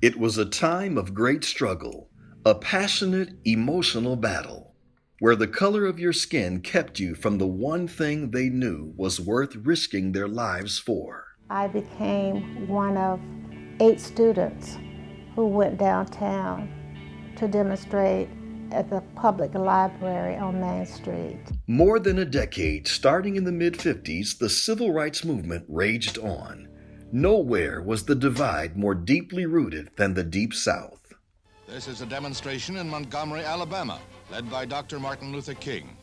It was a time of great struggle, a passionate, emotional battle, where the color of your skin kept you from the one thing they knew was worth risking their lives for. I became one of 8 students who went downtown to demonstrate at the public library on Main Street. More than a decade, starting in the mid-50s, the civil rights movement raged on. Nowhere was the divide more deeply rooted than the Deep South. This is a demonstration in Montgomery, Alabama, led by Dr. Martin Luther King.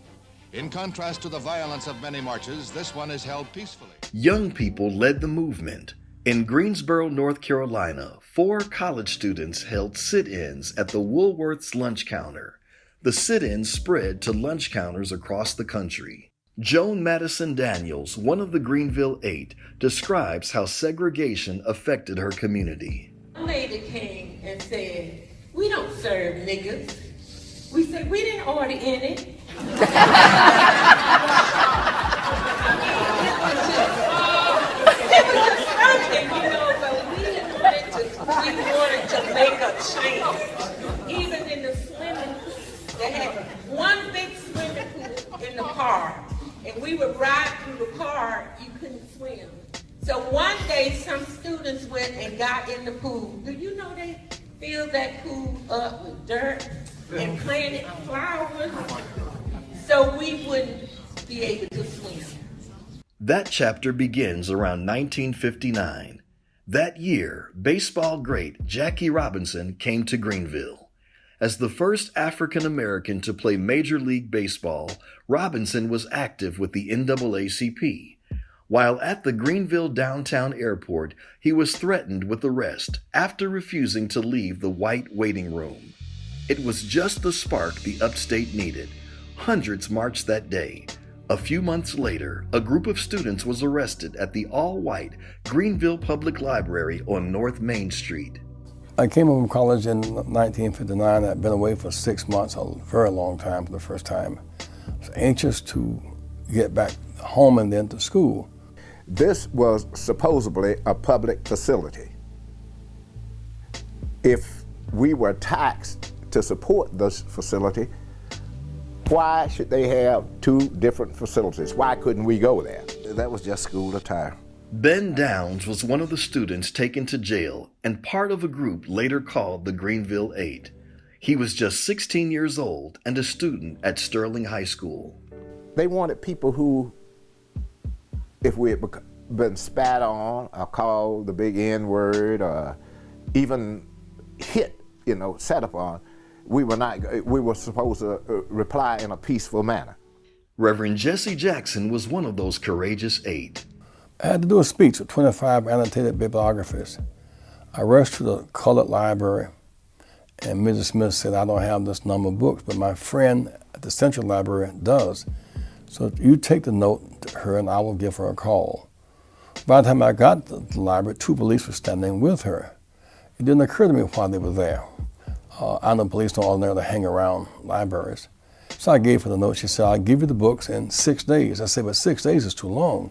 In contrast to the violence of many marches, this one is held peacefully. Young people led the movement. In Greensboro, North Carolina, 4 college students held sit-ins at the Woolworth's lunch counter. The sit-ins spread to lunch counters across the country. Joan Madison Daniels, one of the Greenville Eight, describes how segregation affected her community. One lady came and said, "We don't serve niggas." We said, "We didn't order any." It was just something, but we wanted to make a change. Even in the swimming pool, they had one big swimming pool in the car. And we would ride through the car, you couldn't swim. So one day, some students went and got in the pool. Do you know they filled that pool up with dirt and planted flowers so we wouldn't be able to swim? That chapter begins around 1959. That year, baseball great Jackie Robinson came to Greenville. As the first African American to play Major League Baseball, Robinson was active with the NAACP. While at the Greenville downtown airport, he was threatened with arrest after refusing to leave the white waiting room. It was just the spark the upstate needed. Hundreds marched that day. A few months later, a group of students was arrested at the all-white Greenville Public Library on North Main Street. I came home from college in 1959. I'd been away for 6 months, a very long time for the first time. I was anxious to get back home and then to school. This was supposedly a public facility. If we were taxed to support this facility, why should they have 2 different facilities? Why couldn't we go there? That was just school attire. Ben Downs was one of the students taken to jail and part of a group later called the Greenville Eight. He was just 16 years old and a student at Sterling High School. They wanted people who, if we had been spat on or called the big N-word or even hit, set upon, we were supposed to reply in a peaceful manner. Rev.Jackson was one of those courageous 8. I had to do a speech with 25 annotated bibliographies. I rushed to the colored library, and Mrs. Smith said, "I don't have this number of books, but my friend at the Central Library does. So you take the note to her, and I will give her a call." By the time I got to the library, 2 police were standing with her. It didn't occur to me why they were there. I know police don't ordinarily hang around libraries. So I gave her the note. She said, "I'll give you the books in 6 days." I said, "But 6 days is too long.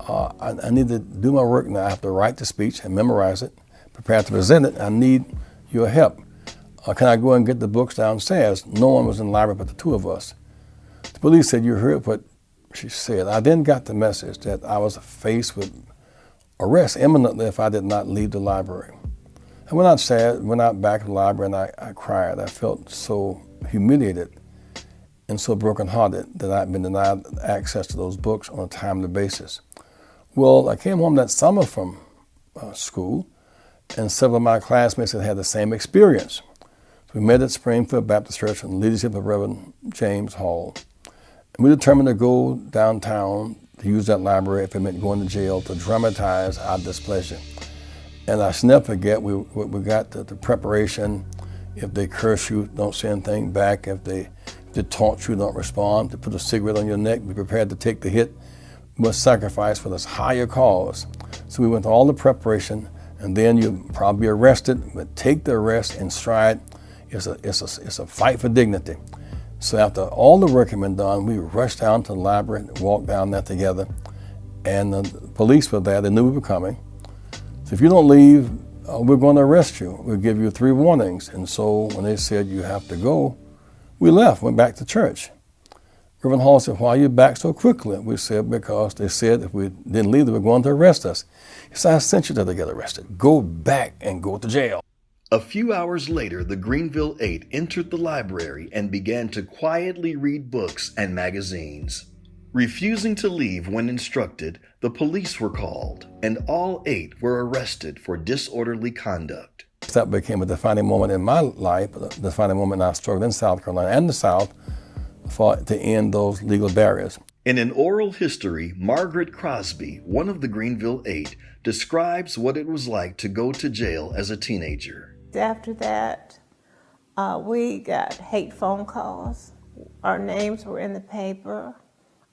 I need to do my work now. I have to write the speech and memorize it, prepare to present it. I need your help. Can I go and get the books downstairs?" No one was in the library but the 2 of us. The police said, "You heard what she said." I then got the message that I was faced with arrest imminently if I did not leave the library. I went out back to the library, and I cried. I felt so humiliated and so brokenhearted that I'd been denied access to those books on a timely basis. Well, I came home that summer from school, and several of my classmates had had the same experience. We met at Springfield Baptist Church in the leadership of Reverend James Hall. And we determined to go downtown to use that library if it meant going to jail to dramatize our displeasure. And I shall never forget, we got the preparation. If they curse you, don't say anything back. If they taunt you, don't respond. To put a cigarette on your neck, be prepared to take the hit. We must sacrifice for this higher cause. So we went through all the preparation, and then you'll probably be arrested, but take the arrest in stride. It's a fight for dignity. So after all the work had been done, we rushed down to the library, walked down there together, and the police were there. They knew we were coming. So if you don't leave we're going to arrest you. We'll give you 3 warnings. And so when they said you have to go, we left, went back to church. Reverend Hall said, why are you back so quickly? We said, because they said if we didn't leave, they were going to arrest us. He said, I sent you there to get arrested. Go back and go to jail. A few hours later, the Greenville Eight entered the library and began to quietly read books and magazines. Refusing to leave when instructed, the police were called, and all 8 were arrested for disorderly conduct. That became a defining moment in my life, a defining moment in our struggle in South Carolina and the South to end those legal barriers. In an oral history, Margaret Crosby, one of the Greenville Eight, describes what it was like to go to jail as a teenager. After that, we got hate phone calls. Our names were in the paper.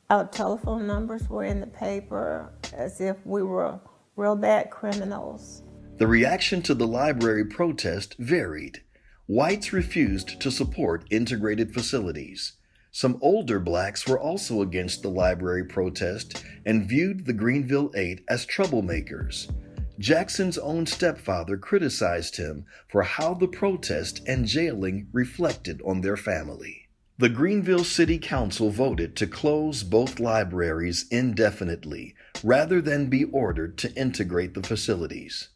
Our telephone numbers were in the paper as if we were real bad criminals. The reaction to the library protest varied. Whites refused to support integrated facilities. Some older blacks were also against the library protest and viewed the Greenville Eight as troublemakers. Jackson's own stepfather criticized him for how the protest and jailing reflected on their family. The Greenville City Council voted to close both libraries indefinitely rather than be ordered to integrate the facilities.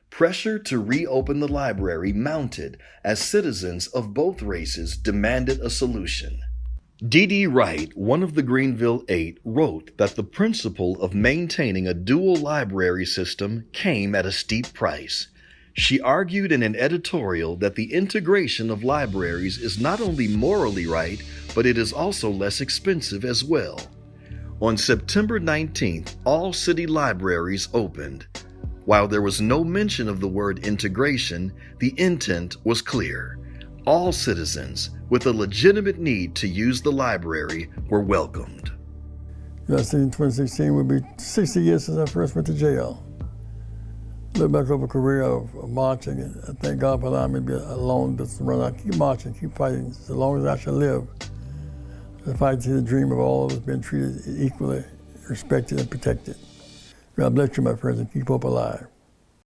Pressure to reopen the library mounted as citizens of both races demanded a solution. D.D. Wright, one of the Greenville Eight, wrote that the principle of maintaining a dual library system came at a steep price. She argued in an editorial that the integration of libraries is not only morally right, but it is also less expensive as well. On September 19th, all city libraries opened. While there was no mention of the word integration, the intent was clear. All citizens with a legitimate need to use the library were welcomed. I think in 2016 will be 60 years since I first went to jail. Look back over a career of marching, and I thank God for allowing me to be alone this run. I keep marching, keep fighting as long as I shall live. To fight to the dream of all of us being treated equally, respected, and protected. God bless you, my friends, and keep hope alive.